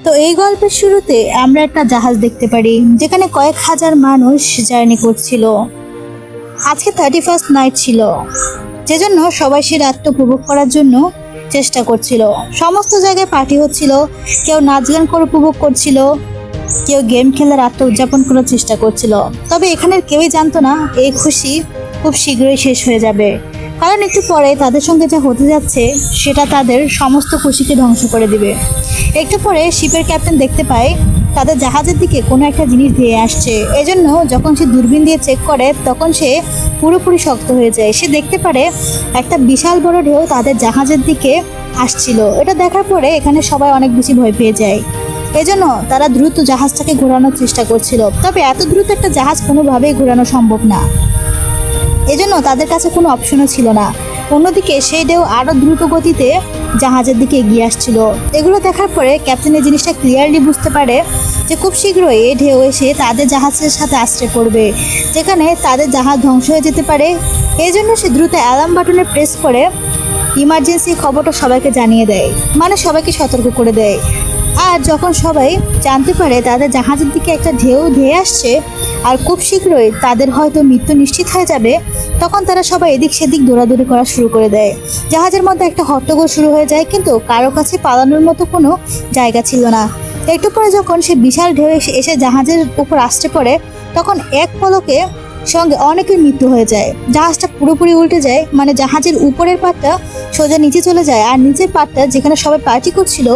তো এই গল্পের শুরুতে আমরা একটা জাহাজ দেখতে পারি যেখানে কয়েক হাজার মানুষ জার্নি করছিল। আজকে 31st নাইট ছিল, যেজন্য সবাই সে রাতটা উপভোগ করার জন্য চেষ্টা করছিল। সমস্ত জায়গায় পার্টি হচ্ছিল, কেউ নাচ গান করে উপভোগ করছিল, কেউ গেম খেলে রাতটা উদযাপন করার চেষ্টা করছিল। তবে এখানের কেউই জানতো না এই খুশি খুব শীঘ্রই শেষ হয়ে যাবে, কারণ একটু পরে তাদের সঙ্গে যা হতে যাচ্ছে সেটা তাদের সমস্ত খুশিকে ধ্বংস করে দিবে। একটু পরে শিপের ক্যাপ্টেন দেখতে পায় তাদের জাহাজের দিকে কোনো একটা জিনিস ধেয়ে আসছে। এজন্য যখন সে দূরবীন দিয়ে চেক করে তখন সে পুরোপুরি শক্ত হয়ে যায়। সে দেখতে পারে একটা বিশাল বড় ঢেউ তাদের জাহাজের দিকে আসছিল। এটা দেখার পরে এখানে সবাই অনেক বেশি ভয় পেয়ে যায়। এজন্য তারা দ্রুত জাহাজটাকে ঘোরানোর চেষ্টা করছিল, তবে এত দ্রুত একটা জাহাজ কোনোভাবেই ঘোরানো সম্ভব না, এজন্য তাদের কাছে কোনো অপশনও ছিল না। অন্যদিকে সেই ঢেউ আরও দ্রুত গতিতে জাহাজের দিকে এগিয়ে আসছিল। এগুলো দেখার পরে ক্যাপ্টেন এই জিনিসটা ক্লিয়ারলি বুঝতে পারে যে খুব শীঘ্রই এই ঢেউ এসে তাদের জাহাজের সাথে আশ্রয় পড়বে, যেখানে তাদের জাহাজ ধ্বংস হয়ে যেতে পারে। এই জন্য সে দ্রুত অ্যালার্ম বাটনে প্রেস করে ইমার্জেন্সি খবরটা সবাইকে জানিয়ে দেয়, মানে সবাইকে সতর্ক করে দেয়। আর যখন সবাই জানতে পারে তাদের জাহাজের দিকে একটা ঢেউ ধেয়ে আসছে আর খুব শীঘ্রই তাদের হয়তো মৃত্যু নিশ্চিত হয়ে যাবে, তখন তারা সবাই এদিক সেদিক দৌড়াদৌড়ি করা শুরু করে দেয়। জাহাজের মধ্যে একটা হট্টগোল শুরু হয়ে যায়, কিন্তু কারো কাছে পালানোর মতো কোনো জায়গা ছিল না। একটু পরে যখন সে বিশাল ঢেউ এসে জাহাজের উপর আসতে পড়ে, তখন এক পলকে সঙ্গে অনেকের মৃত্যু হয়ে যায়। জাহাজটা পুরোপুরি উল্টে যায়, মানে জাহাজের উপরের পাটটা সোজা নিচে চলে যায় আর নিচের পাটটা যেখানে সবাই পার্টি করছিল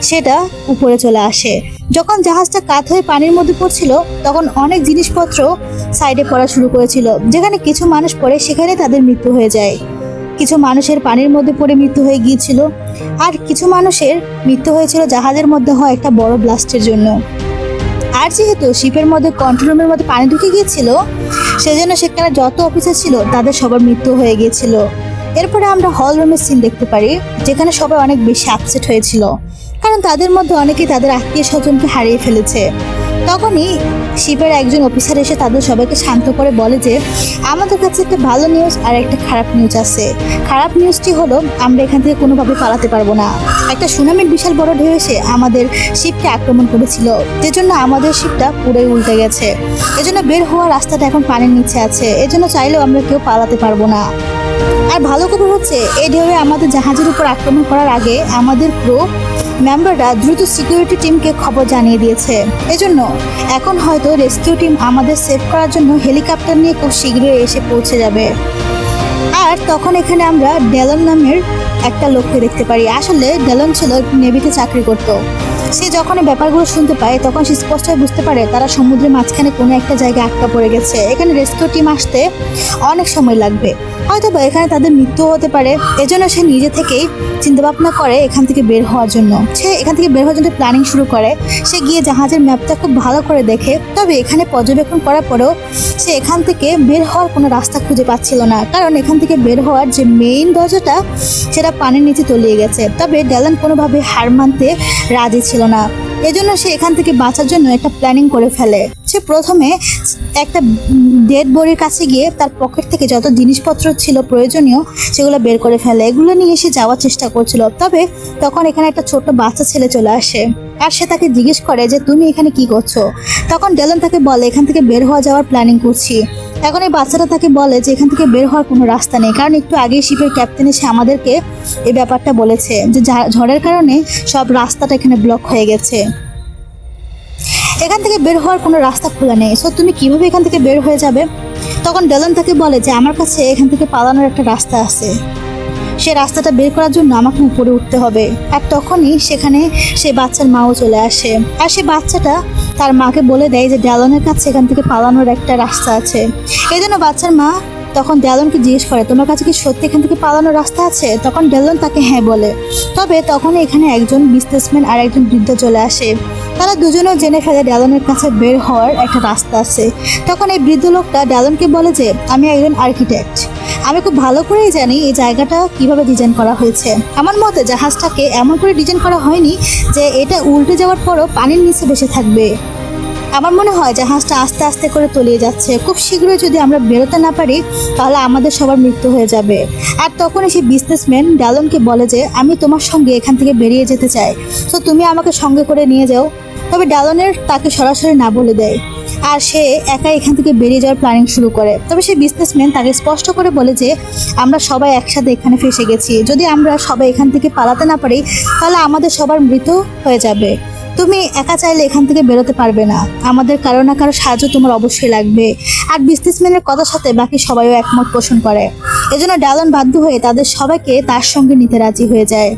সেটা উপরে চলে আসে। যখন জাহাজটা কাত হয়ে পানির মধ্যে পড়ছিল তখন অনেক জিনিসপত্র সাইডে পড়া শুরু করেছিল। যেখানে কিছু মানুষ পড়ে সেখানে তাদের মৃত্যু হয়ে যায়, কিছু মানুষের পানির মধ্যে পড়ে মৃত্যু হয়ে গিয়েছিল, আর কিছু মানুষের মৃত্যু হয়েছিল জাহাজের মধ্যে হয় একটা বড় ব্লাস্টের জন্য। আর যেহেতু শিপের মধ্যে কন্ট্রোল রুমের মধ্যে পানি ঢুকে গিয়েছিল, সেজন্য সেখানে যত অফিসার ছিল তাদের সবার মৃত্যু হয়ে গিয়েছিল। এরপরে আমরা হল রুমের সিন দেখতে পারি, যেখানে সবাই অনেক বেশি আপসেট হয়েছিল, কারণ তাদের মধ্যে অনেকেই তাদের আত্মীয় স্বজনকে হারিয়ে ফেলেছে। তখনই শিপের একজন অফিসার এসে তাদের সবাইকে শান্ত করে বলে যে আমাদের কাছে একটা ভালো নিউজ আর একটা খারাপ নিউজ আছে। খারাপ নিউজটি হলো আমরা এখান থেকে কোনোভাবে পালাতে পারবো না। একটা সুনামির বিশাল বড় ঢেউ এসে আমাদের শিপকে আক্রমণ করেছিল, যে জন্য আমাদের শিপটা পুরোই উল্টে গেছে। এজন্য বের হওয়ার রাস্তাটা এখন পানির নিচে আছে, এজন্য চাইলেও আমরা কেউ পালাতে পারবো না। আর ভালো খবর হচ্ছে এই ঢেউয়ে আমাদের জাহাজের উপর আক্রমণ করার আগে আমাদের ক্রু মেম্বাররা দ্রুত সিকিউরিটি টিমকে খবর জানিয়ে দিয়েছে। এজন্য এখন হয়তো রেস্কিউ টিম আমাদের সেভ করার জন্য হেলিকপ্টার নিয়ে খুব শীঘ্রই এসে পৌঁছে যাবে। আর তখন এখানে আমরা ডেলন নামের একটা লোককে দেখতে পারি। আসলে ডেলন ছিল নেভিতে চাকরি করত। সে যখন এই ব্যাপারগুলো শুনতে পায় তখন সে স্পষ্টভাবে বুঝতে পারে তারা সমুদ্রের মাঝখানে কোনো একটা জায়গায় আটকা পড়ে গেছে। এখানে রেস্কিউ টিম আসতে অনেক সময় লাগবে, হয়তো বা এখানে তাদের মৃত্যু হতে পারে। এজন্য সে নিজে থেকেই চিন্তাভাবনা করে এখান থেকে বের হওয়ার জন্য। সে এখান থেকে বের হওয়ার জন্য প্ল্যানিং শুরু করে। সে গিয়ে জাহাজের ম্যাপটা খুব ভালো করে দেখে, তবে এখানে পর্যবেক্ষণ করার পরেও সে এখান থেকে বের হওয়ার কোনো রাস্তা খুঁজে পাচ্ছিল না, কারণ এখান থেকে বের হওয়ার যে মেইন দরজাটা সেটা পানির নিচে তলিয়ে গেছে। তবে ডেলান কোনোভাবে হার মানতে রাজি ছিল না, এজন্য সে এখান থেকে বাঁচার জন্য একটা প্ল্যানিং করে ফেলে। সে প্রথমে একটা ডেড বডির কাছে গিয়ে তার পকেট থেকে যত জিনিসপত্র ছিল প্রয়োজনীয় সেগুলো বের করে ফেলে। এগুলো নিয়ে সে যাওয়ার চেষ্টা করছিল, তবে তখন এখানে একটা ছোট্ট বাচ্চা ছেলে চলে আসে আর সে তাকে জিজ্ঞেস করে যে তুমি এখানে কি করছো। তখন ডেলন তাকে বলে এখান থেকে বের হওয়া যাওয়ার প্ল্যানিং করছি। এখন এই বাচ্চাটা তাকে বলে যে এখান থেকে বের হওয়ার কোনো রাস্তা নেই, কারণ একটু আগেই শিপের ক্যাপ্টেন এসে আমাদেরকে এই ব্যাপারটা বলেছে যে ঝড়ের কারণে সব রাস্তাটা এখানে ব্লক হয়ে গেছে, এখান থেকে বের হওয়ার কোনো রাস্তা খোলা নেই। সো তুমি কিভাবে এখান থেকে বের হয়ে যাবে? তখন ডেলন তাকে বলে যে আমার কাছে এখান থেকে পালানোর একটা রাস্তা আছে, সে রাস্তাটা বের করার জন্য আমাকে উপরে উঠতে হবে। আর তখনই সেখানে সে বাচ্চার মাও চলে আসে, আর সে বাচ্চাটা তার মাকে বলে দেয় যে ডেলনের কাছে এখান থেকে পালানোর একটা রাস্তা আছে। এই জন্য বাচ্চার মা তখন ডেলনকে জিজ্ঞেস করে তোমার কাছে কি সত্যি এখান থেকে পালানোর রাস্তা আছে? তখন ডেলন তাকে হ্যাঁ বলে। তবে তখন এখানে একজন বিজনেসম্যান আর একজন বৃদ্ধ চলে আসে। তারা দুজনেও জেনে ফেলে ডেলনের কাছে বের হওয়ার একটা রাস্তা আছে। তখন এই বৃদ্ধ লোকটা ডেলনকে বলে যে আমি একজন আর্কিটেক্ট, আমি খুব ভালো করেই জানি এই জায়গাটা কিভাবে ডিজাইন করা হয়েছে। আমার মতে জাহাজটাকে এমন করে ডিজাইন করা হয়নি যে এটা উল্টে যাওয়ার পরও পানির নিচে ভেসে থাকবে। আমার মনে হয় জাহাজটা আস্তে আস্তে করে তলিয়ে যাচ্ছে। খুব শীঘ্রই যদি আমরা বেরোতে না পারি তাহলে আমাদের সবার মৃত্যু হয়ে যাবে। আর তখন সেই বিজনেসম্যান ড্যালনকে বলে যে আমি তোমার সঙ্গে এখান থেকে বেরিয়ে যেতে চাই, তো তুমি আমাকে সঙ্গে করে নিয়ে যাও। তবে ড্যালনের তাকে সরাসরি না বলে দেয় আর সে একা এখান থেকে বেরিয়ে যাওয়ার প্ল্যানিং শুরু করে। তবে সেই বিজনেসম্যান তাকে স্পষ্ট করে বলে যে আমরা সবাই একসাথে এখানে ফেসে গেছি, যদি আমরা সবাই এখান থেকে পালাতে না পারি তাহলে আমাদের সবার মৃত্যু হয়ে যাবে। তুমি একা চাইলে এখান থেকে বেরোতে পারবে না, আমাদের কারো না কারো সাহায্য তোমার অবশ্যই লাগবে। আর বিজনেসম্যানের কথার সাথে বাকি সবাইও একমত পোষণ করে। এজন্য ড্যালন বাধ্য হয়ে তাদের সবাইকে তার সঙ্গে নিতে রাজি হয়ে যায়।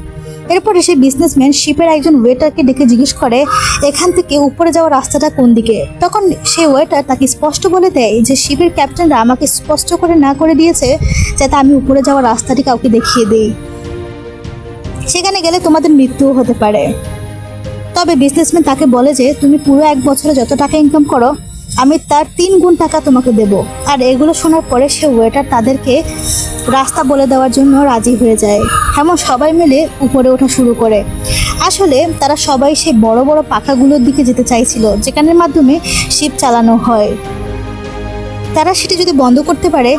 এরপরে সেই বিজনেসম্যান শিপের একজন ওয়েটারকে ডেকে জিজ্ঞেস করে এখান থেকে উপরে যাওয়ার রাস্তাটা কোন দিকে। তখন সেই ওয়েটার তাকে স্পষ্ট বলে দেয় যে শিপের ক্যাপ্টেনরা আমাকে স্পষ্ট করে না করে দিয়েছে যাতে আমি উপরে যাওয়ার রাস্তাটি কাউকে দেখিয়ে দিই, সেখানে গেলে তোমাদের মৃত্যু হতে পারে। তবে বিজনেসম্যান তাকে বলে যে তুমি পুরো 1 বছরে যত টাকা ইনকাম করো আমি তার 3 গুণ টাকা তোমাকে দেব। আর এগুলো শোনার পরে সে ওয়েটার তাদেরকে রাস্তা বলে দেওয়ার জন্য রাজি হয়ে যায়। এমন সবাই মিলে উপরে ওঠা শুরু করে। আসলে তারা সবাই সেই বড় বড় পাখাগুলোর দিকে যেতে চাইছিল যেখানের মাধ্যমে শিপ চালানো হয়। তারা সেটি যদি বন্ধ করতে পারে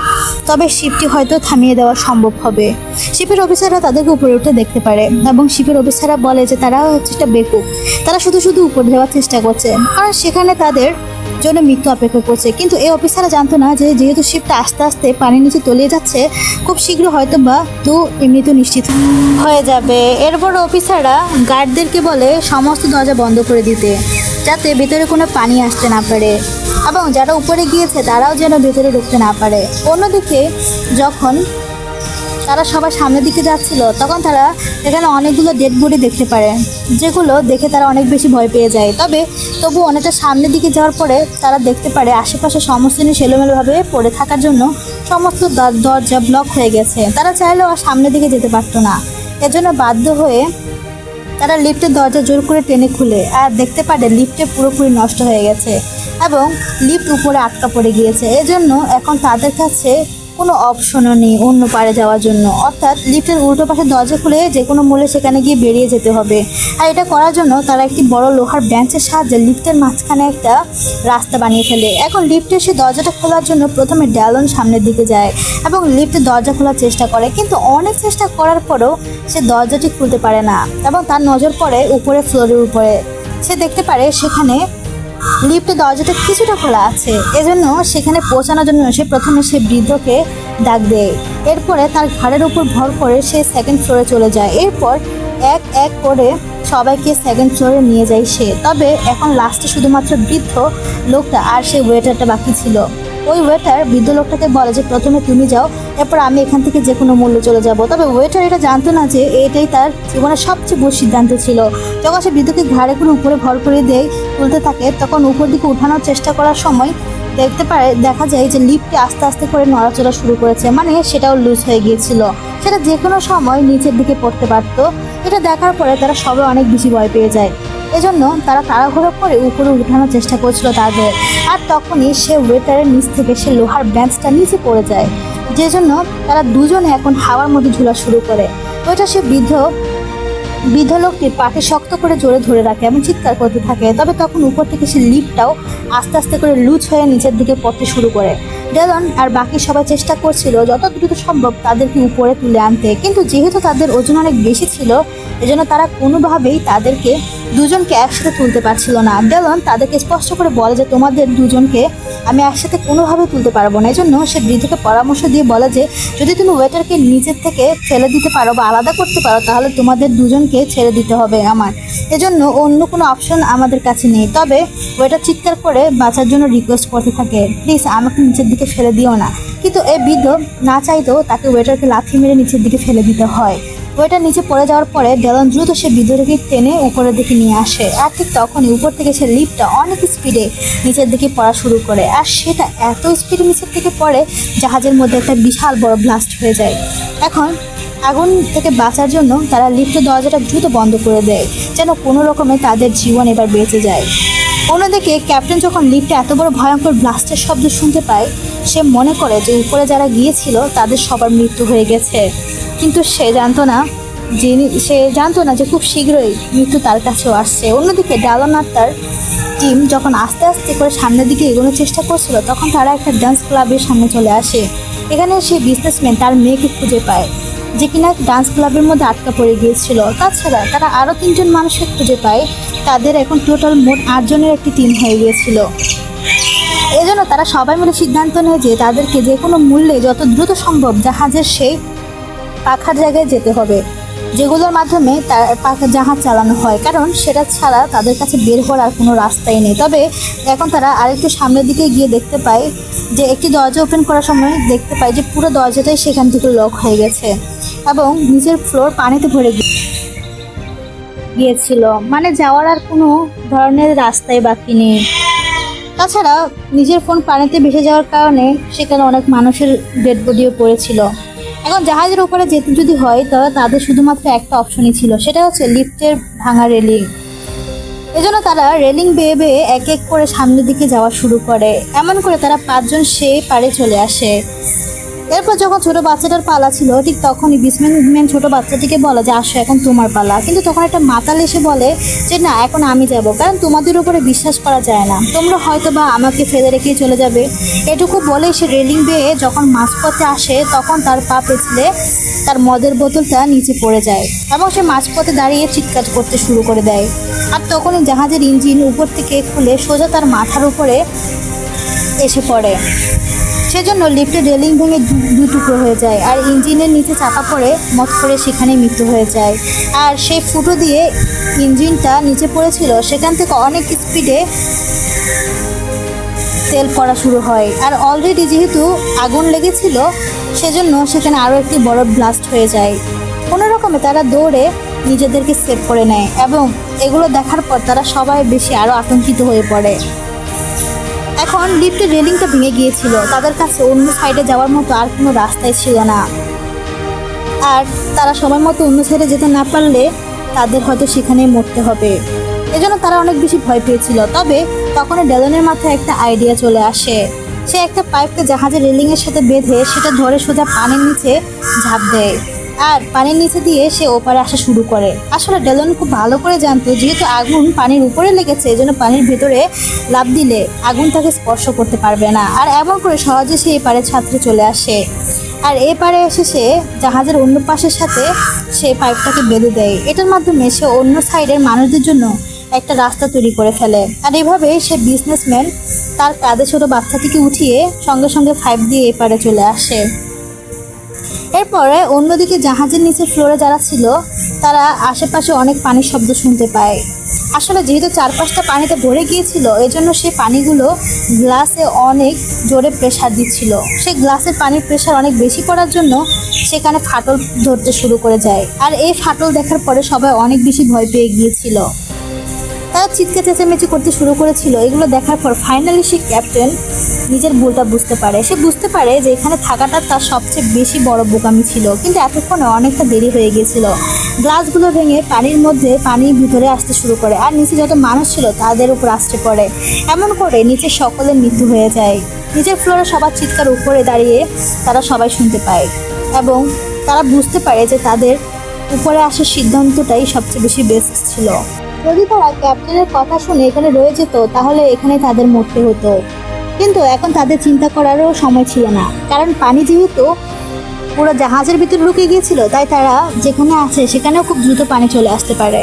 তবে শিপটি হয়তো থামিয়ে দেওয়া সম্ভব হবে। শিপের অফিসাররা তাদেরকে উপরে উঠে দেখতে পারে এবং শিপের অফিসাররা বলে যে তারা হচ্ছে একটা বেকুব, তারা শুধু শুধু উপরে যাওয়ার চেষ্টা করছে কারণ সেখানে তাদের জন্য মৃত্যু অপেক্ষা করছে। কিন্তু এই অফিসাররা জানতো না যে যেহেতু শিপটা আস্তে আস্তে পানির নিচে তলিয়ে যাচ্ছে খুব শীঘ্র হয়তো বা তো মৃত্যু নিশ্চিত হয়ে যাবে। এরপর অফিসাররা গার্ডদেরকে বলে সমস্ত দরজা বন্ধ করে দিতে যাতে ভেতরে কোনো পানি আসতে না পারে এবং যারা উপরে গিয়েছে তারাও যেন ভেতরে ঢুকতে না পারে। অন্যদিকে যখন তারা সবার সামনের দিকে যাচ্ছিল তখন তারা এখানে অনেকগুলো ডেড বডি দেখতে পারে, যেগুলো দেখে তারা অনেক বেশি ভয় পেয়ে যায়। তবু অনেকটা সামনের দিকে যাওয়ার পরে তারা দেখতে পারে আশেপাশে সমস্ত জিনিস এলোমেলোভাবে পড়ে থাকার জন্য সমস্ত দরজা ব্লক হয়ে গেছে। তারা চাইলেও আর সামনের দিকে যেতে পারতো না। এজন্য বাধ্য হয়ে তারা লিফটের দরজা জোর করে টেনে খুলে আর দেখতে পারে লিফটে পুরোপুরি নষ্ট হয়ে গেছে এবং লিফট উপরে আটকা পড়ে গিয়েছে। এজন্য এখন তাদের কাছে কোনো অপশনও নেই অন্য পারে যাওয়ার জন্য, অর্থাৎ লিফটের উল্টো পাশে দরজা খুলে যে কোনো মূল্যে সেখানে গিয়ে বেরিয়ে যেতে হবে। আর এটা করার জন্য তারা একটি বড় লোহার বেঞ্চের সাহায্যে লিফটের মাঝখানে একটা রাস্তা বানিয়ে ফেলে। এখন লিফটের সে দরজাটা খোলার জন্য প্রথমে ড্যালন সামনের দিকে যায় এবং লিফটের দরজা খোলার চেষ্টা করে, কিন্তু অনেক চেষ্টা করার পরেও সে দরজাটি খুলতে পারে না এবং তার নজর পড়ে উপরে ফ্লোরের উপরে। সে দেখতে পারে সেখানে লিফটের দরজাটা কিছুটা খোলা আছে, এজন্য সেখানে পৌঁছানোর জন্য সে প্রথমে সে বৃদ্ধকে ডাক দেয়। এরপরে তার ঘাড়ের উপর ভর করে সে 2nd ফ্লোরে চলে যায়। এরপর এক এক করে সবাইকে 2nd ফ্লোরে নিয়ে যায় সে। তবে এখন লাস্টে শুধুমাত্র বৃদ্ধ লোকটা আর সেই ওয়েটারটা বাকি ছিল। ওই ওয়েটার বৃদ্ধ লোকটাকে বলে যে প্রথমে তুমি যাও, এরপর আমি এখান থেকে যে কোনো মূল্যে চলে যাব। তবে ওয়েটার এটা জানতো না যে এটাই তার জীবনের সবচেয়ে বড় সিদ্ধান্ত ছিল। যখন সে বৃদ্ধকে ঘাড়ে করে উপরে ভর করে দেয় তুলতে থাকে তখন উপর দিকে উঠানোর চেষ্টা করার সময় দেখা যায় যে লিফটটি আস্তে আস্তে করে নড়াচড়া শুরু করেছে, মানে সেটাও লুজ হয়ে গিয়েছিল, সেটা যে কোনো সময় নিচের দিকে পড়তে পারত। এটা দেখার পরে তারা সবাই অনেক বেশি ভয় পেয়ে যায়। এজন্য তারা তাড়াহুড়ো করে উপরে উঠানোর চেষ্টা করছিল তাদের। আর তখনই সে ওয়েটারের নিচ থেকে সে লোহার বেঞ্চটা নিচে পড়ে যায়, যে জন্য তারা দুজনে এখন হাওয়ার মধ্যে ঝুলা শুরু করে। ওইটা সে বৃদ্ধ লোকটি পাকে শক্ত করে জোরে ধরে রাখে এবং চিৎকার করতে থাকে। তবে তখন উপর থেকে সে লিফটটাও আস্তে আস্তে করে লুজ হয়ে নিচের দিকে পড়তে শুরু করে। ড্যালন আর বাকি সবাই চেষ্টা করছিল যত দ্রুত সম্ভব তাদেরকে উপরে তুলে আনতে, কিন্তু যেহেতু তাদের ওজন অনেক বেশি ছিল এজন্য তারা কোনোভাবেই তাদেরকে দুজনকে একসাথে তুলতে পারছিল না। ড্যালন তাদেরকে স্পষ্ট করে বলে যে তোমাদের দুজনকে আমি একসাথে কোনোভাবে তুলতে পারবো না। এজন্য সে বৃদ্ধকে পরামর্শ দিয়ে বলে যে যদি তুমি ওয়েটারকে নিচের থেকে ফেলে দিতে পারো বা আলাদা করতে পারো তাহলে তোমাদের দুজনকে ছেড়ে দিতে হবে আমার, এজন্য অন্য কোনো অপশন আমাদের কাছে নেই। তবে ওয়েটার চিৎকার করে বাঁচার জন্য রিকোয়েস্ট করতে থাকে, প্লিজ আমাকে নিচের দিকে ফেলে দিও না। কিন্তু এই বৃদ্ধ না চাইতেও তাকে ওয়েটারকে লাথি মেরে নিচের দিকে ফেলে দিতে হয়। ওয়েটার নিচে পড়ে যাওয়ার পরে ড্যালন দ্রুত সে বৃদ্ধটাকে টেনে উপরের দিকে নিয়ে আসে। আর ঠিক তখনই উপর থেকে সে লিফটটা অনেক স্পিডে নিচের দিকে পড়া শুরু করে, আর সেটা এত স্পিডে নিচের দিকে পড়ে জাহাজের মধ্যে একটা বিশাল বড় ব্লাস্ট হয়ে যায়। এখন আগুন থেকে বাঁচার জন্য তারা লিফটের দরজাটা দ্রুত বন্ধ করে দেয় যেন কোনো রকমে তাদের জীবন এবার বেঁচে যায়। অন্যদিকে ক্যাপ্টেন যখন লিফটে এত বড় ভয়ঙ্কর ব্লাস্টের শব্দ শুনতে পায় সে মনে করে যে উপরে যারা গিয়েছিল তাদের সবার মৃত্যু হয়ে গেছে, কিন্তু সে জানতো না সে জানতো না যে খুব শীঘ্রই মৃত্যু তার কাছেও আসছে। অন্যদিকে ডালন আর তার টিম যখন আস্তে আস্তে করে সামনের দিকে এগোনোর চেষ্টা করছিল, তখন তারা একটা ডান্স ক্লাবের সামনে চলে আসে। এখানে সেই বিজনেসম্যান তার মেয়েকে খুঁজে পায়, যে কিনা ডান্স ক্লাবের মধ্যে আটকা পড়ে গিয়েছিল। তাছাড়া তারা আরও 3জন মানুষকে খুঁজে পায়। তাদের এখন টোটাল মোট 8 জনের একটি টিম হয়ে গিয়েছিল। এজন্য তারা সবাই মিলে সিদ্ধান্ত নেয় যে তাদেরকে যে কোনো মূল্যে যত দ্রুত সম্ভব জাহাজের সেই পাখার জায়গায় যেতে হবে, যেগুলোর মাধ্যমে তার পাখা জাহাজ চালানো হয়, কারণ সেটা ছাড়া তাদের কাছে বের হওয়ার আর কোনো রাস্তাই নেই। তবে এখন তারা আরেকটু সামনের দিকে গিয়ে দেখতে পায় যে একটি দরজা ওপেন করার সময় দেখতে পায় যে পুরো দরজাটাই সেখান থেকে লক হয়ে গেছে এবং নিচের ফ্লোর পানিতে ভরে গিয়েছিল, মানে যাওয়ার আর কোনো ধরনের রাস্তাই বাকি নেই। তাছাড়া নিজের ফোন পানিতে ভেসে যাওয়ার কারণে সেখানে অনেক মানুষের ডেড বডিও পড়েছিল। এখন জাহাজের উপরে যেতে যদি হয় তবে তাদের শুধুমাত্র একটা অপশনই ছিল, সেটা হচ্ছে লিফটের ভাঙা রেলিং। এজন্য তারা রেলিং বেয়ে বেয়ে এক এক করে সামনের দিকে যাওয়া শুরু করে। এমন করে তারা 5 জন সেই পারে চলে আসে। এরপর যখন ছোট বাচ্চাটার পালা ছিল, ঠিক তখনই বিজনেসম্যান ছোট বাচ্চাটিকে বলে যে আসো এখন তোমার পালা। কিন্তু তখন একটা মাতাল এসে বলে যে না, এখন আমি যাব, কারণ তোমাদের উপরে বিশ্বাস করা যায় না, তোমরা হয়তো বা আমাকে ফেলে রেখেই চলে যাবে। এটুকু বলে সে রেলিং বেয়ে যখন মাঝপথে আসে তখন তার পা পেছলে তার মদের বোতলটা নিচে পড়ে যায় এবং সে মাঝপথে দাঁড়িয়ে চিৎকার করতে শুরু করে দেয়। আর তখনই জাহাজের ইঞ্জিন উপর থেকে খুলে সোজা তার মাথার উপরে এসে পড়ে। সেজন্য লিফটের রেলিং ভেঙে দুই টুকরো হয়ে যায় আর ইঞ্জিনের নিচে চাপা পড়ে মত করে সেখানেই মৃত্যু হয়ে যায়। আর সেই ফুটো দিয়ে ইঞ্জিনটা নিচে পড়েছিল, সেখান থেকে অনেক স্পিডে তেল পড়া শুরু হয়। আর অলরেডি যেহেতু আগুন লেগেছিল সেজন্য সেখানে আরও একটি বড় ব্লাস্ট হয়ে যায়। কোনো রকমে তারা দৌড়ে নিজেদেরকে সেভ করে নেয় এবং এগুলো দেখার পর তারা সবাই বেশি আরও আতঙ্কিত হয়ে পড়ে। এখন লিফটের রেলিংটা ভেঙে গিয়েছিল, তাদের কাছে অন্য সাইডে যাওয়ার মতো আর কোনো রাস্তাই ছিল না। আর তারা সময় মতো অন্য সাইডে যেতে না পারলে তাদের হয়তো সেখানেই মরতে হবে। এজন্য তারা অনেক বেশি ভয় পেয়েছিল। তবে তখন ডেলনের মাথায় একটা আইডিয়া চলে আসে। সে একটা পাইপকে জাহাজের রেলিংয়ের সাথে বেঁধে সেটা ধরে সোজা পানির নিচে ঝাঁপ দেয় আর পানির নিচে দিয়ে সে ওপারে আসা শুরু করে। আসলে ডেলন খুব ভালো করে জানতো যেহেতু আগুন পানির উপরে লেগেছে, এজন্য পানির ভেতরে লাফ দিলে আগুন তাকে স্পর্শ করতে পারবে না। আর এমন করে সহজে সে এপারে ছাত্রে চলে আসে। আর এপারে এসে সে জাহাজের অন্য পাশের সাথে সে পাইপটাকে বেঁধে দেয়। এটার মাধ্যমে সে অন্য সাইডের মানুষদের জন্য একটা রাস্তা তৈরি করে ফেলে। আর এভাবে সে বিজনেসম্যান তার কাঁধে ছোট বাচ্চাটিকে উঠিয়ে সঙ্গে সঙ্গে পাইপ দিয়ে এপারে চলে আসে। এরপরে অন্যদিকে জাহাজের নিচে ফ্লোরে যারা ছিল তারা আশেপাশে অনেক পানির শব্দ শুনতে পায়। আসলে যেহেতু চারপাশটা পানিতে ভরে গিয়েছিল এজন্য সেই পানিগুলো গ্লাসে অনেক জোরে প্রেসার দিচ্ছিল। সেই গ্লাসের পানির প্রেসার অনেক বেশি পড়ার জন্য সেখানে ফাটল ধরতে শুরু করে যায়। আর এই ফাটল দেখার পরে সবাই অনেক বেশি ভয় পেয়ে গিয়েছিল। তারা চিৎকার চেঁচামেচি করতে শুরু করেছিল। এগুলো দেখার পর ফাইনালি সে ক্যাপ্টেন নিজের ভুলটা বুঝতে পারে। সে বুঝতে পারে যে এখানে থাকাটা তার সবচেয়ে বেশি বড় বোকামি ছিল, কিন্তু এতক্ষণে অনেকটা দেরি হয়ে গিয়েছিল। গ্লাসগুলো ভেঙে পানির মধ্যে পানির ভিতরে আসতে শুরু করে আর নিচে যত মানুষ ছিল তাদের উপর আসতে পড়ে। এমন করে নিচে সকলের মৃত্যু হয়ে যায়। নিচের ফ্লোরে সবার চিৎকার উপরে দাঁড়িয়ে তারা সবাই শুনতে পায় এবং তারা বুঝতে পারে যে তাদের উপরে আসার সিদ্ধান্তটাই সবচেয়ে বেশি বেস্ট ছিল। যদি তারা ক্যাপ্টেনের কথা শুনে এখানে রয়ে যেত তাহলে এখানে তাদের মরতে হতো, কিন্তু এখন তাদের চিন্তা করারও সময় ছিল না, কারণ পানি যেহেতু পুরো জাহাজের ভিতরে ঢুকে গিয়েছিল তাই তারা যেখানে আছে সেখানেও খুব দ্রুত পানি চলে আসতে পারে।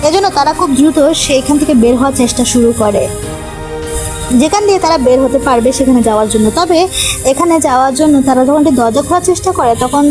এজন্য তারা খুব দ্রুত সেইখান থেকে বের হওয়ার চেষ্টা শুরু করে, যেখান দিয়ে তারা বের হতে পারবে সেখানে যাওয়ার জন্য। তবে এখানে যাওয়ার জন্য তারা যখন দরজা খোলার চেষ্টা করে তখন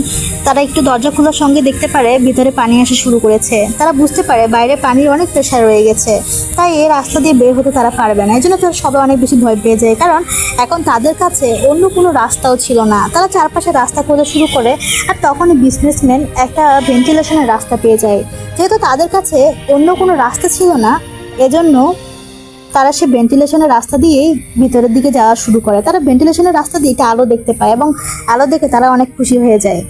তারা একটু দরজা খোলার সঙ্গে দেখতে পারে ভিতরে পানি আসা শুরু করেছে। তারা বুঝতে পারে বাইরে পানির অনেক প্রেশার রয়ে গেছে, তাই এই রাস্তা দিয়ে বের হতে তারা পারবে না। এই জন্য তারা সবাই অনেক বেশি ভয় পেয়ে যায়, কারণ এখন তাদের কাছে অন্য কোনো রাস্তাও ছিল না। তারা চারপাশে রাস্তা খোঁজা শুরু করে আর তখনই বিজনেসম্যান একটা ভেন্টিলেশনের রাস্তা পেয়ে যায়। যেহেতু তাদের কাছে অন্য কোনো রাস্তা ছিল না এজন্য তারা সে ভেন্টিলেশনের রাস্তা দিয়েই ভিতরের দিকে যাওয়া শুরু করে। তারা ভেন্টিলেশনের রাস্তা দিয়ে একটা আলো দেখতে পায় এবং আলো দেখে তারা অনেক খুশি হয়ে যায়।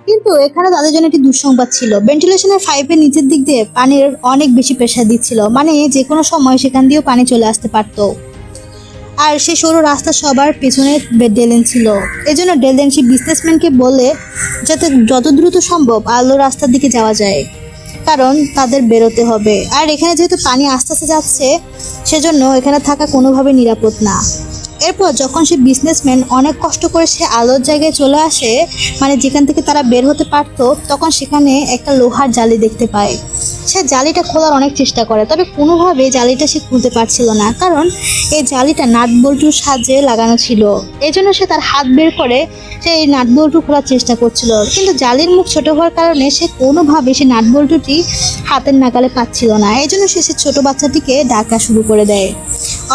কিন্তু এখানে তাদের জন্য একটি দুঃসংবাদ ছিল। ভেন্টিলেশনের পাইপের নিচের দিক দিয়ে পানির অনেক বেশি প্রেসার দিচ্ছিল, মানে যে কোনো সময় সেখান দিয়েও পানি চলে আসতে পারত। আর সেই সরু রাস্তা সবার পেছনে ডেলেন ছিল। এজন্য ডেলেন সেই বিজনেসম্যানকে বলে যাতে যত দ্রুত সম্ভব আলো রাস্তার দিকে যাওয়া যায়, কারণ তাদের বেরোতে হবে। আর এখানে যেহেতু পানি আস্তে আস্তে যাচ্ছে, সেজন্য এখানে থাকা কোনোভাবে নিরাপদ না। এরপর যখন সে বিজনেসম্যান অনেক কষ্ট করে সে আলোর জায়গায় চলে আসে, মানে যেখান থেকে তারা বের হতে পারতো, তখন সেখানে একটা লোহার জালি দেখতে পায়। সে জালিটা খোলার অনেক চেষ্টা করে, তবে কোনোভাবে জালিটা সে খুলতে পারছিল না, কারণ এই জালিটা নাট বল্টুর সাহায্যে লাগানো ছিল। এই জন্য সে তার হাত বের করে সে এই নাট বল্টু খোলার চেষ্টা করছিল, কিন্তু জালির মুখ ছোট হওয়ার কারণে সে কোনোভাবে সে নাট বল্টুটি হাতের নাগালে পাচ্ছিল না। এই জন্য সে ছোট বাচ্চাটিকে ডাকা শুরু করে দেয়,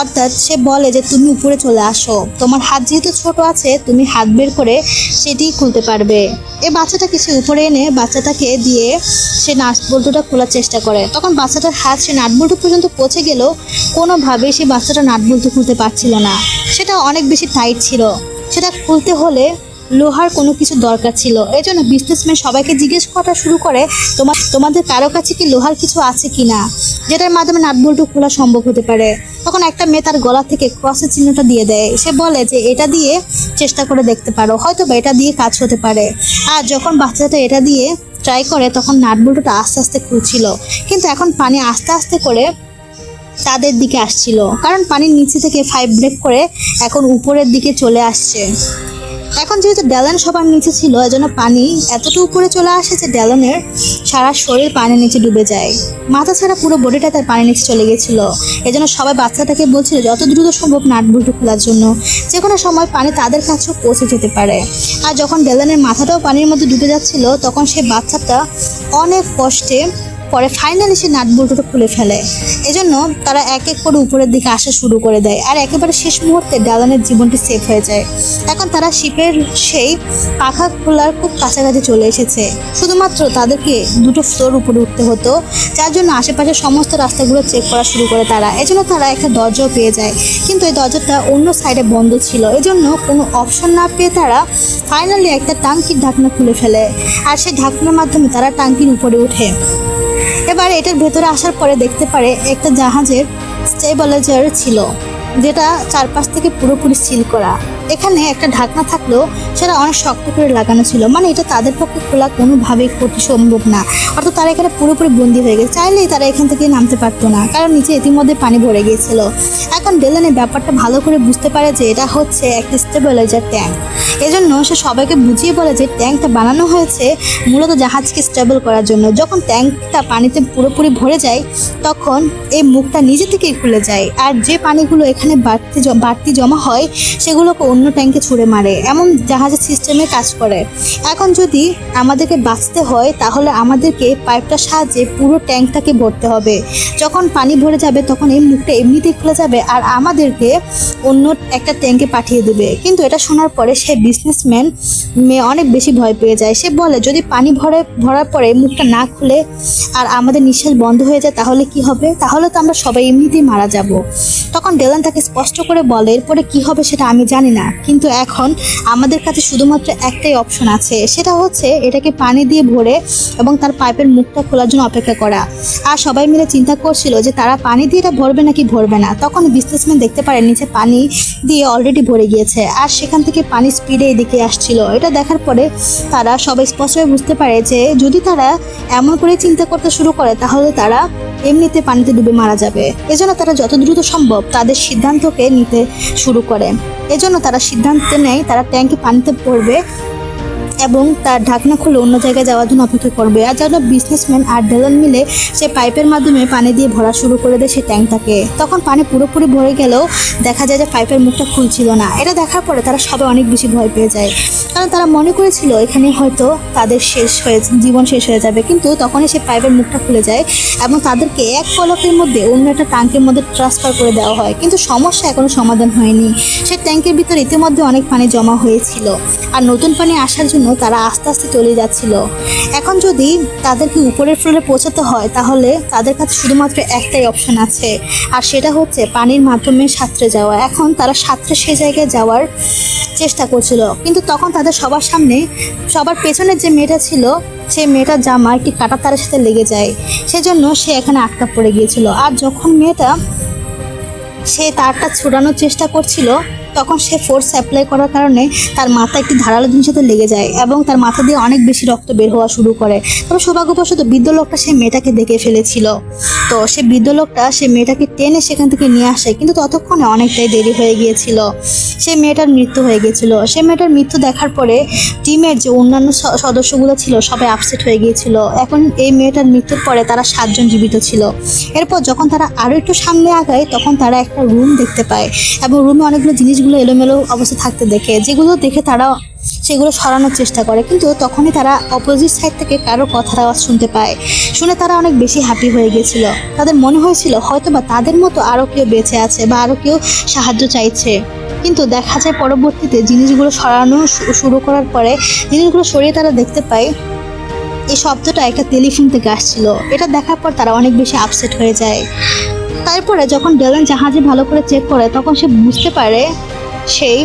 অর্থাৎ সে বলে যে তুমি উপরে চলে আসো, তোমার হাত যেহেতু ছোট আছে তুমি হাত বের করে সেটি খুলতে পারবে। এই বাচ্চাটাকে সে উপরে এনে বাচ্চাটাকে দিয়ে সে নাট বল্টুটা খোলার চেষ্টা করে। তখন বাচ্চাটার হাত সে নাট বল্টু পর্যন্ত পৌঁছে গেলেও কোনোভাবে সে বাচ্চাটা নাট বল্টু খুলতে পারছিল না, সেটা অনেক বেশি টাইট ছিল। সেটা খুলতে হলে লোহার কোনো কিছু দরকার ছিল। এই জন্য বিজনেসম্যান সবাইকে জিজ্ঞেস করা শুরু করে তোমাদের কারো কাছে কি লোহার কিছু আছে কিনা, যেটার মাধ্যমে নাট বল্টু খোলা সম্ভব হতে পারে। তখন একটা মেয়ে তার গলা থেকে ক্রসের চিহ্নটা দিয়ে দেয়। সে বলে যে এটা দিয়ে চেষ্টা করে দেখতে পারো, হয়তো বা এটা দিয়ে কাজ হতে পারে। আর যখন বাচ্চাটা এটা দিয়ে ট্রাই করে, তখন নাট বল্টুটা আস্তে আস্তে খুলছিল, কিন্তু এখন পানি আস্তে আস্তে করে তাদের দিকে আসছিল, কারণ পানির নিচে থেকে ভাইব্রেট করে এখন উপরের দিকে চলে আসছে। এখন যেহেতু ড্যালন সবার নিচে ছিল, এজন্য পানি এতটা উপরে চলে আসে যে ড্যালনের সারা শরীর পানির নিচে ডুবে যায়, মাথা ছাড়া পুরো বডিটা তার পানির নিচে চলে গেছিল। এজন্য সবাই বাচ্চাটাকে বলছিল যত দ্রুত সম্ভব নাট বল্টু খোলার জন্য, যে কোনো সময় পানি তাদের কাছেও পৌঁছে যেতে পারে। আর যখন ড্যালনের মাথাটাও পানির মধ্যে ডুবে যাচ্ছিল, তখন সে বাচ্চাটা অনেক কষ্টে পরে ফাইনালি সে নাট বল্টুটা খুলে ফেলে। এজন্য তারা এক এক করে উপরের দিকে আসা শুরু করে দেয়, আর একেবারে শেষ মুহূর্তে ড্যালনের জীবনটি সেভ হয়ে যায়। এখন তারা শিপের সেই পাখা খোলার খুব কাছাকাছি চলে এসেছে, শুধুমাত্র তাদেরকে দুটো ফ্লোর উপরে উঠতে হতো, যার জন্য আশেপাশের সমস্ত রাস্তাগুলো চেক করা শুরু করে তারা। এজন্য তারা একটা দরজাও পেয়ে যায়, কিন্তু এই দরজাটা অন্য সাইডে বন্ধ ছিল। এজন্য কোনো অপশন না পেয়ে তারা ফাইনালি একটা টাঙ্কির ঢাকনা খুলে ফেলে, আর সেই ঢাকনার মাধ্যমে তারা টাঙ্কির উপরে উঠে। এবার এটার ভেতরে আসার পরে দেখতে পারে একটা জাহাজের স্টেবিলাইজার ছিল, যেটা চারপাশ থেকে পুরোপুরি সিল করা। এখানে একটা ঢাকনা থাকলেও সেটা অনেক শক্ত করে লাগানো ছিল, মানে এটা তাদের পক্ষে খোলা কোনোভাবেই ক্ষতি সম্ভব না। অর্থাৎ তারা এখানে পুরোপুরি বন্দি হয়ে গেছে, চাইলেই তারা এখান থেকে নামতে পারতো না, কারণ নিচে ইতিমধ্যে পানি ভরে গিয়েছিল। এখন ডেলান এই ব্যাপারটা ভালো করে বুঝতে পারে যে এটা হচ্ছে একটা স্টেবিলাইজার ট্যাঙ্ক। এজন্য সে সবাইকে বুঝিয়ে বলে যে ট্যাঙ্কটা বানানো হয়েছে মূলত জাহাজকে স্টেবল করার জন্য। যখন ট্যাঙ্কটা পানিতে পুরোপুরি ভরে যায়, তখন এই মুখটা নিজে থেকেই খুলে যায়, আর যে পানিগুলো এখানে বাড়তি জমা হয় সেগুলোকে অন্য ট্যাঙ্কে ছুঁড়ে মারে। এমন জাহাজের সিস্টেমে কাজ করে। এখন যদি আমাদেরকে বাঁচতে হয়, তাহলে আমাদেরকে পাইপটার সাহায্যে পুরো ট্যাঙ্কটাকে ভরতে হবে। যখন পানি ভরে যাবে, তখন এই মুখটা এমনিতেই খুলে যাবে, আর আমাদেরকে অন্য একটা ট্যাঙ্কে পাঠিয়ে দেবে। কিন্তু এটা শোনার পরে সে বিজনেসম্যান মেয়ে অনেক বেশি ভয় পেয়ে যায়। সে বলে যদি পানি ভরার পরে মুখটা না খুলে আর আমাদের নিঃশ্বাস বন্ধ হয়ে যায়, তাহলে কি হবে? তাহলে তো আমরা সবাই এমনিতেই মারা যাব। তখন ডেলান তাকে স্পষ্ট করে বলে এরপরে কি হবে সেটা আমি জানি না, কিন্তু এখন আমাদের কাছে শুধুমাত্র একটাই অপশন আছে, সেটা হচ্ছে এটাকে পানি দিয়ে ভরে এবং তার পাইপের মুখটা খোলার জন্য অপেক্ষা করা। আর সবাই মিলে চিন্তা করছিল যে তারা পানি দিয়ে এটা ভরবে নাকি ভরবে না। তখন বিজনেসম্যান দেখতে পারে নিচে পানি দিয়ে অলরেডি ভরে গিয়েছে, আর সেখান থেকে পানি স্পিডে এদিকে আসছিল। এটা দেখার পরে তারা সবাই স্পষ্টভাবে বুঝতে পারে যে যদি তারা এমন করে চিন্তা করতে শুরু করে, তাহলে তারা এমনিতে পানিতে ডুবে মারা যাবে। এজন্য তারা যত দ্রুত সম্ভব তাদের সিদ্ধান্তকে নিতে শুরু করে। এজন্য তারা সিদ্ধান্ত নেয় তারা ট্যাঙ্কে পানিতে পড়বে এবং তার ঢাকনা খুলে অন্য জায়গায় যাওয়ার জন্য অপেক্ষা করবে। আর যেন বিজনেসম্যান আর ডেলন মিলে সে পাইপের মাধ্যমে পানি দিয়ে ভরা শুরু করে দেয় সেই ট্যাঙ্কটাকে। তখন পানি পুরোপুরি ভরে গেলেও দেখা যায় যে পাইপের মুখটা খুলছিল না। এটা দেখার পরে তারা সবাই অনেক বেশি ভয় পেয়ে যায়, কারণ তারা মনে করেছিল এখানে হয়তো তাদের জীবন শেষ হয়ে যাবে। কিন্তু তখনই সে পাইপের মুখটা খুলে যায় এবং তাদেরকে এক পলকের মধ্যে অন্য একটা ট্যাঙ্কের মধ্যে ট্রান্সফার করে দেওয়া হয়। কিন্তু সমস্যা এখনো সমাধান হয়নি। সেই ট্যাঙ্কের ভিতরে ইতিমধ্যে অনেক পানি জমা হয়েছিল, আর নতুন পানি আসার জন্য তারা আস্তে আস্তে চলে যাচ্ছিল। এখন যদি তাদেরকে উপরের ফ্লোরে পৌঁছাতে হয়, তাহলে তাদের কাছে শুধুমাত্র একটাই অপশন আছে, আর সেটা হচ্ছে পানির মাধ্যমে সাঁতরে যাওয়া। এখন তারা সাঁতরে সে জায়গায় যাওয়ার চেষ্টা করছিল, কিন্তু তখন তাদের সবার পেছনের যে মেয়েটা ছিল, সেই মেয়েটার জামা একটি কাঁটা তারের সাথে লেগে যায়, সেজন্য সে এখানে আটকা পড়ে গিয়েছিল। আর যখন মেয়েটা সে তারটা ছুটানোর চেষ্টা করছিল, তখন সে ফোর্স অ্যাপ্লাই করার কারণে তার মাথা একটি ধারালো জিনিসের সাথে লেগে যায় এবং তার মাথা দিয়ে অনেক বেশি রক্ত বের হওয়া শুরু করে। তবে সৌভাগ্যবশত বৃদ্ধ লোকটা সেই মেয়েটাকে দেখে ফেলেছিল। তো সে বৃদ্ধ লোকটা সে মেয়েটাকে টেনে সেখান থেকে নিয়ে আসে, কিন্তু ততক্ষণে অনেকটাই দেরি হয়ে গিয়েছিল। সেই মেয়েটার মৃত্যু হয়ে গিয়েছিল। সেই মেয়েটার মৃত্যু দেখার পরে টিমের যে অন্যান্য সদস্যগুলো ছিল সবাই আপসেট হয়ে গিয়েছিল। এখন এই মেয়েটার মৃত্যুর পরে তারা 7 জন জীবিত ছিল। এরপর যখন তারা আরো একটু সামনে আগায় তখন তারা একটা রুম দেখতে পায় এবং রুমে অনেকগুলো জিনিসগুলো এলোমেলো অবস্থা থাকতে দেখে, যেগুলো দেখে তারা সেগুলো সরানোর চেষ্টা করে। কিন্তু তখনই তারা অপোজিট সাইড থেকে কারো কথার আওয়াজ শুনতে পায়। শুনে তারা অনেক বেশি হ্যাপি হয়ে গেছিল। তাদের মনে হয়েছিল হয়তোবা তাদের মতো আরও কেউ বেঁচে আছে বা আরও কেউ সাহায্য চাইছে। কিন্তু দেখা যায় পরবর্তীতে জিনিসগুলো সরানো শুরু করার পরে জিনিসগুলো সরিয়ে তারা দেখতে পায় এই শব্দটা একটা টেলিফোন থেকে আসছিল। এটা দেখার পর তারা অনেক বেশি আপসেট হয়ে যায়। তারপরে যখন ডেলেন জাহাজে ভালো করে চেক করে তখন সে বুঝতে পারে সেই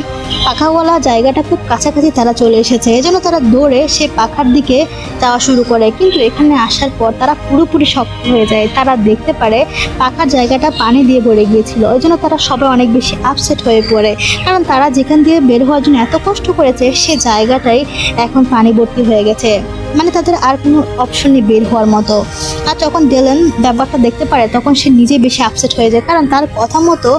পাখাওয়ালা জায়গাটা খুব কাছাকাছি তারা চলে এসেছে। এজন্য তারা দৌড়ে সেই পাখার দিকে যাওয়া শুরু করে। কিন্তু এখানে আসার পর তারা পুরোপুরি শক্ত হয়ে যায়। তারা দেখতে পারে পাখার জায়গাটা পানি দিয়ে ভরে গিয়েছিল। এই জন্য তারা সবাই অনেক বেশি আপসেট হয়ে পড়ে, কারণ তারা যেখান দিয়ে বের হওয়ার জন্য এত কষ্ট করেছে সে জায়গাটাই এখন পানি ভর্তি হয়ে গেছে। মানে তাদের আর কোনো অপশন নেই বের হওয়ার মতো। আর যখন ডেলেন ব্যাপারটা দেখতে পারে তখন সে নিজেই বেশি আপসেট হয়ে যায়, কারণ তার কথা মতো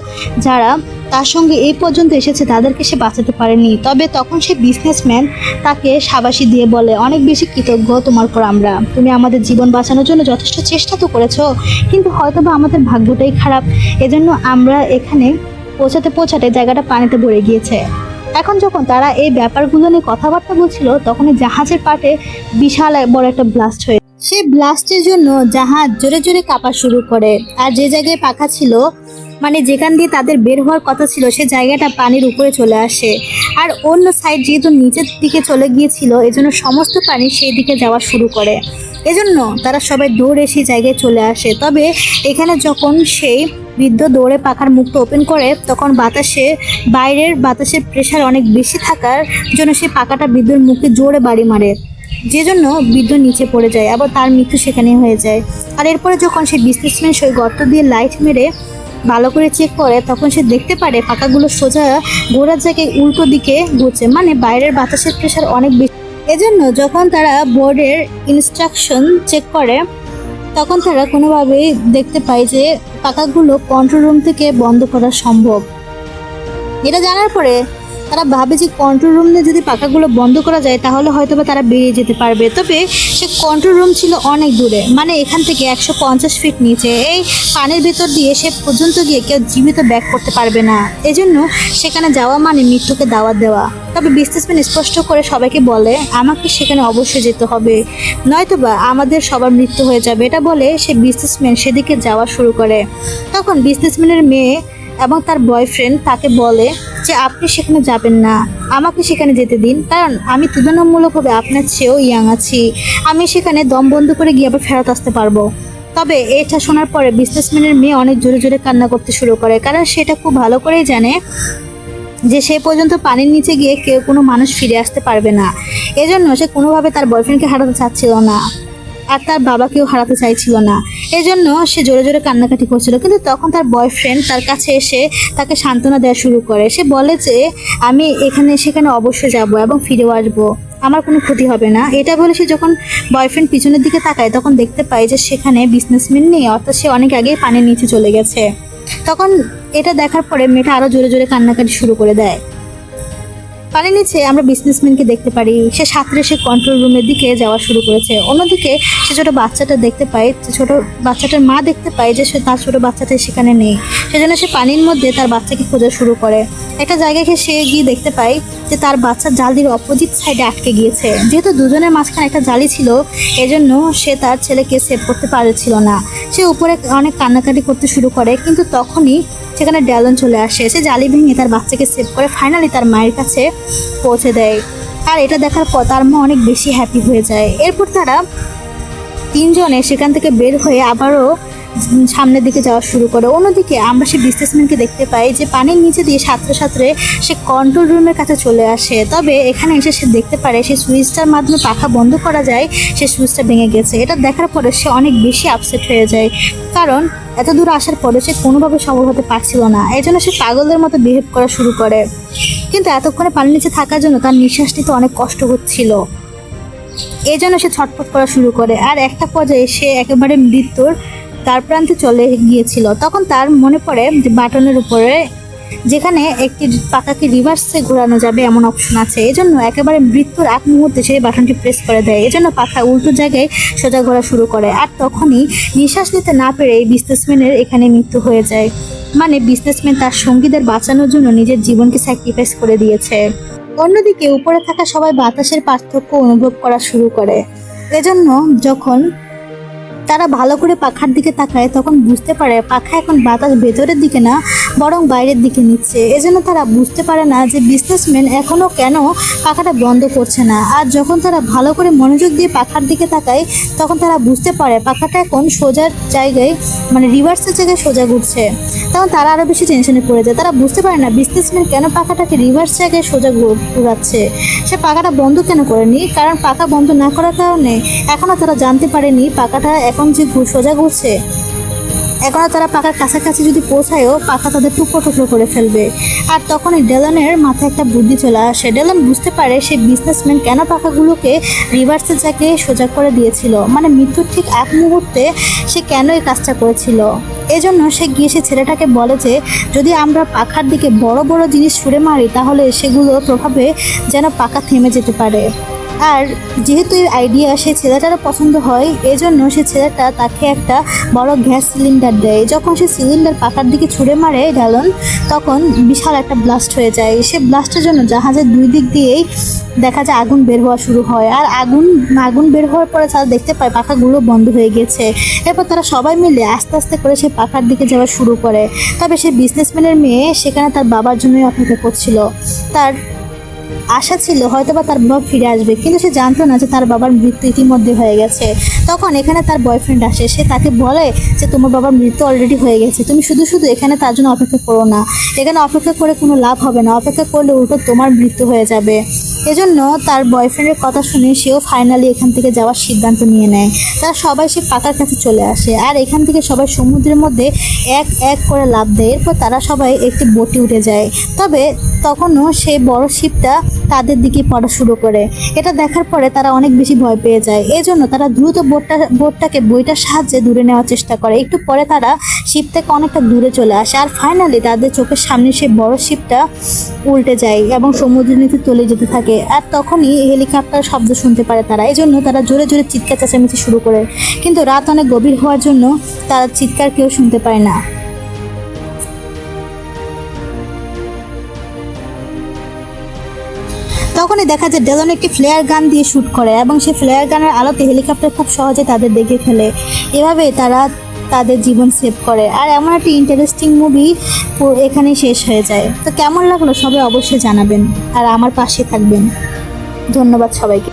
যারা তার সঙ্গে এই পর্যন্ত এসেছে তাদেরকে সে বাঁচাতে পারেনি। তবে তখন সে বিজনেসম্যান তাকে সাবাসী দিয়ে বলে, অনেক বেশি কৃতজ্ঞ তোমার পর আমরা, তুমি আমাদের জীবন বাঁচানোর জন্য যথেষ্ট চেষ্টা তো করেছো, কিন্তু হয়তোবা আমাদের ভাগ্যটাই খারাপ, এজন্য আমরা এখানে পৌঁছাতে জায়গাটা পানিতে ভরে গিয়েছে। এখন যখন তারা এই ব্যাপারগুলো নিয়ে কথাবার্তা বলছিল তখন জাহাজের পাটে বিশাল বড় একটা ব্লাস্ট হয়ে, সেই ব্লাস্টের জন্য জাহাজ জোরে জোরে কাঁপা শুরু করে। আর যে জায়গায় পাখা ছিল, মানে যেখান দিয়ে তাদের বের হওয়ার কথা ছিল, সে জায়গাটা পানির উপরে চলে আসে। আর অন্য সাইড যেহেতু নিচের দিকে চলে গিয়েছিল এজন্য সমস্ত পানি সেই দিকে যাওয়া শুরু করে। এজন্য তারা সবাই দৌড়ে সেই জায়গায় চলে আসে। তবে এখানে যখন সেই বৃদ্ধ দৌড়ে পাখার মুখটা ওপেন করে তখন বাইরের বাতাসের প্রেশার অনেক বেশি থাকার জন্য সেই পাখাটা বৃদ্ধর মুখে জোরে বাড়ি মারে, যে জন্য বৃদ্ধ নিচে পড়ে যায়, আবার তার মৃত্যু সেখানেই হয়ে যায়। আর এরপরে যখন সেই বিজনেসম্যান সেই গর্ত দিয়ে লাইট মেরে ভালো করে চেক করে তখন সে দেখতে পারে পাখাগুলো সোজা ঘোরার জায়গায় উল্টো দিকে ঘুরছে, মানে বাইরের বাতাসের প্রেশার অনেক বেশি। এজন্য যখন তারা বোর্ডের ইনস্ট্রাকশন চেক করে তখন তারা কোনোভাবেই দেখতে পায় যে পাখাগুলো কন্ট্রোল রুম থেকে বন্ধ করা সম্ভব। এটা জানার পরে তারা ভাবে যে কন্ট্রোল রুম দিয়ে যদি পাখাগুলো বন্ধ করা যায় তাহলে হয়তোবা তারা বেরিয়ে যেতে পারবে। তবে সে কন্ট্রোল রুম ছিল অনেক দূরে, মানে এখান থেকে 150 ফিট নিচে। এই পানির ভেতর দিয়ে সে পর্যন্ত গিয়ে কেউ জীবিত ব্যাক করতে পারবে না। এজন্য সেখানে যাওয়া মানে মৃত্যুকে দাওয়াত দেওয়া। তবে বিজনেসম্যান স্পষ্ট করে সবাইকে বলে আমাকে সেখানে অবশ্যই যেতে হবে, নয়তোবা আমাদের সবার মৃত্যু হয়ে যাবে। এটা বলে সে বিজনেসম্যান সেদিকে যাওয়া শুরু করে। তখন বিজনেসম্যানের মেয়ে এবং তার বয়ফ্রেন্ড তাকে বলে যে আপনি সেখানে যাবেন না, আমাকে সেখানে যেতে দিন, কারণ আমি তুলনামূলকভাবে আপনার চেয়েও ইয়াং আছি, আমি সেখানে দম বন্ধ করে গিয়ে আবার ফেরত আসতে পারবো। তবে এটা শোনার পরে বিজনেসম্যানের মেয়ে অনেক জোরে জোরে কান্না করতে শুরু করে, কারণ সেটা খুব ভালো করেই জানে যে সে পর্যন্ত পানির নিচে গিয়ে কেউ কোনো মানুষ ফিরে আসতে পারবে না। এজন্য সে কোনোভাবে তার বয়ফ্রেন্ডকে হারাতে চাচ্ছিল না আর তার বাবাকেও হারাতে চাইছিল না। এজন্য সে জোরে জোরে কান্নাকাটি করছিল। কিন্তু তখন তার বয়ফ্রেন্ড তার কাছে এসে তাকে সান্ত্বনা দেওয়া শুরু করে। সে বলে যে আমি সেখানে অবশ্যই যাব এবং ফিরেও আসবো, আমার কোনো ক্ষতি হবে না। এটা বলে সে যখন বয়ফ্রেন্ড পিছনের দিকে তাকায় তখন দেখতে পায় যে সেখানে বিজনেসম্যান নেই, অর্থাৎ সে অনেক আগেই পানির নিচে চলে গেছে। তখন এটা দেখার পরে মেয়েটা আরো জোরে জোরে কান্নাকাটি শুরু করে দেয়। পানির নিচে আমরা বিজনেসম্যানকে দেখতে পারি, সে সাঁতরে সে কন্ট্রোল রুমের দিকে যাওয়া শুরু করেছে। অন্যদিকে সে ছোট বাচ্চাটা দেখতে পায়, ছোট বাচ্চাটার মা দেখতে পায় যে তার ছোট বাচ্চাটা সেখানে নেই। সেজন্য সে পানির মধ্যে তার বাচ্চাকে খোঁজা শুরু করে। একটা জায়গায় সে গিয়ে দেখতে পায় যে তার বাচ্চা জালির অপোজিট সাইডে আটকে গিয়েছে। যেহেতু দুজনের মাঝখানে একটা জালি ছিল এজন্য সে তার ছেলেকে সেভ করতে পারছিল না। সে উপরে অনেক কান্নাকাটি করতে শুরু করে, কিন্তু তখনই সেখানে ড্যালন চলে আসে। সে জালি ভেঙে তার বাচ্চাকে সেভ করে ফাইনালি তার মায়ের কাছে পৌঁছে দেয়। আর এটা দেখার পর তার মা অনেক বেশি হ্যাপি হয়ে যায়। এরপর তারা তিনজনে সেখান থেকে বের হয়ে আবারও সামনের দিকে যাওয়া শুরু করে। অন্যদিকে আমরা সেই বিজনেসম্যানকে দেখতে পাই যে পানির নিচে দিয়ে সাঁতরে সাঁতরে সে কন্ট্রোল রুমের কাছে চলে আসে। তবে এখানে এসে সে দেখতে পারে সেই সুইচটার মাধ্যমে পাখা বন্ধ করা যায়, সেই সুইচটা ভেঙে গেছে। এটা দেখার পরে সে অনেক বেশি আপসেট হয়ে যায়, কারণ এত দূর আসার পরে সে কোনোভাবে সফল হতে পারছিল না। এই জন্য সে পাগলদের মতো বিহেভ করা শুরু করে। কিন্তু এতক্ষণে পানির নিচে থাকার জন্য তার নিঃশ্বাস নিতে অনেক কষ্ট হচ্ছিল, এই জন্য সে ছটফট করা শুরু করে। আর একটা পর্যায়ে সে একেবারে মৃত্যুর দ্বার প্রান্তে চলে গিয়েছিল। তখন তার মনে পড়ে যে বাটনের উপরে যেখানে একটি পাখাকে রিভার্সে ঘোরানো যাবে এমন অপশন আছে। এই জন্য একেবারে মৃত্যুর আগ মুহূর্তে সেই বাটনটি প্রেস করে দেয়। এই জন্য পাখা উল্টো জায়গায় সোজা ঘোরা শুরু করে। আর তখনই নিঃশ্বাস নিতে না পেরে এই বিজনেসম্যানের এখানে মৃত্যু হয়ে যায়। মানে বিজনেসম্যান তার সঙ্গীদের বাঁচানোর জন্য নিজের জীবনকে স্যাক্রিফাইস করে দিয়েছে। অন্যদিকে উপরে থাকা সবাই বাতাসের পার্থক্য অনুভব করা শুরু করে। এজন্য যখন তারা ভালো করে পাখার দিকে তাকায় তখন বুঝতে পারে পাখা এখন বাতাস ভেতরের দিকে না বরং বাইরের দিকে নিচ্ছে। এজন্য তারা বুঝতে পারে না যে বিজনেসম্যান এখনো কেন পাখাটা বন্ধ করছে না। আর যখন তারা ভালো করে মনোযোগ দিয়ে পাখার দিকে তাকায় তখন তারা বুঝতে পারে পাখাটা এখন সোজার জায়গায় মানে রিভার্সের জায়গায় সোজা ঘুরছে। তখন তারা আরও বেশি টেনশনে পড়ে যায়। তারা বুঝতে পারে না বিজনেসম্যান কেন পাখাটাকে রিভার্স জায়গায় সোজা ঘুরাচ্ছে। সে পাখাটা বন্ধ কেন করেনি, কারণ পাখা বন্ধ না করার কারণে এখনও তারা জানতে পারেনি পাখাটা এখন যে সোজা ঘুরছে। এখনও তারা পাখার কাছাকাছি যদি পৌঁছায়ও পাখা তাদের টুকরো টুকরো করে ফেলবে। আর তখনই ডেলনের মাথায় একটা বুদ্ধি চলে আসে। ডেলন বুঝতে পারে সেই বিজনেসম্যান কেন পাখাগুলোকে রিভার্সের জায়গায় সোজা করে দিয়েছিল, মানে মৃত্যুর ঠিক এক মুহূর্তে সে কেন এই কাজটা করেছিল। এজন্য সে গিয়ে সে ছেলেটাকে বলে যে যদি আমরা পাখার দিকে বড় বড় জিনিস ছুঁড়ে মারি তাহলে সেগুলোর প্রভাবে যেন পাখা থেমে যেতে পারে। আর যেহেতু এই আইডিয়া সেই ছেলেটারও পছন্দ হয়, এজন্য সে ছেলেটা তাকে একটা বড় গ্যাস সিলিন্ডার দেয়। যখন সে সিলিন্ডার পাখার দিকে ছুঁড়ে মারে ড্যালন, তখন বিশাল একটা ব্লাস্ট হয়ে যায়। সে ব্লাস্টের জন্য জাহাজের দুই দিক দিয়েই দেখা যায় আগুন বের হওয়া শুরু হয়। আর আগুন বের হওয়ার পরে তারা দেখতে পায় পাখাগুলো বন্ধ হয়ে গেছে। এরপর তারা সবাই মিলে আস্তে আস্তে করে সে পাখার দিকে যাওয়া শুরু করে। তবে সে বিজনেসম্যানের মেয়ে সেখানে তার বাবার জন্যই অপেক্ষা করছিল। তার আশা ছিল হয়তোবা তার বাবা ফিরে আসবে, কিন্তু সে জানতো না যে তার বাবার মৃত্যু ইতিমধ্যে হয়ে গেছে। তখন এখানে তার বয়ফ্রেন্ড আসে। সে তাকে বলে যে তোমার বাবার মৃত্যু অলরেডি হয়ে গেছে, তুমি শুধু শুধু এখানে তার জন্য অপেক্ষা করো না। এখানে অপেক্ষা করে কোনো লাভ হবে না, অপেক্ষা করলে উল্টো তোমার মৃত্যু হয়ে যাবে। এজন্য তার বয়ফ্রেন্ডের কথা শুনে সেও ফাইনালি এখান থেকে যাওয়ার সিদ্ধান্ত নিয়ে নেয়। তারা সবাই সে পাকার কাছে চলে আসে। আর এখান থেকে সবাই সমুদ্রের মধ্যে এক এক করে লাফ দেয়। এরপর তারা সবাই একটি বোটে উঠে যায়। তবে তখনও সেই বড় শিপটা তাদের দিকে পড়া শুরু করে। এটা দেখার পরে তারা অনেক বেশি ভয় পেয়ে যায়। এজন্য তারা দ্রুত বোটটাকে বইটার সাহায্যে দূরে নেওয়ার চেষ্টা করে। একটু পরে তারা শিপ থেকে অনেকটা দূরে চলে আসে। আর ফাইনালি তাদের চোখের সামনে সেই বড় শিপটা উল্টে যায় এবং সমুদ্রের নিচে চলে যেতে থাকে। আর তখনই হেলিকপ্টার শব্দ শুনতে পারে তারা। এই জন্য তারা জোরে জোরে চিৎকার চেঁচামেচি শুরু করে। কিন্তু রাত অনেক গভীর হওয়ার জন্য তারা চিৎকার কেউ শুনতে পায় না। তখনই দেখা যায় ডেলন একটি ফ্লেয়ার গান দিয়ে শ্যুট করে এবং সেই ফ্লেয়ার গানের আলোতে হেলিকপ্টার খুব সহজে তাদের দেখে ফেলে। এভাবে তারা তাদের জীবন সেভ করে। আর এমন একটি ইন্টারেস্টিং মুভি এখানেই শেষ হয়ে যায়। তো কেমন লাগলো সবাই অবশ্যই জানাবেন আর আমার পাশে থাকবেন। ধন্যবাদ সবাইকে।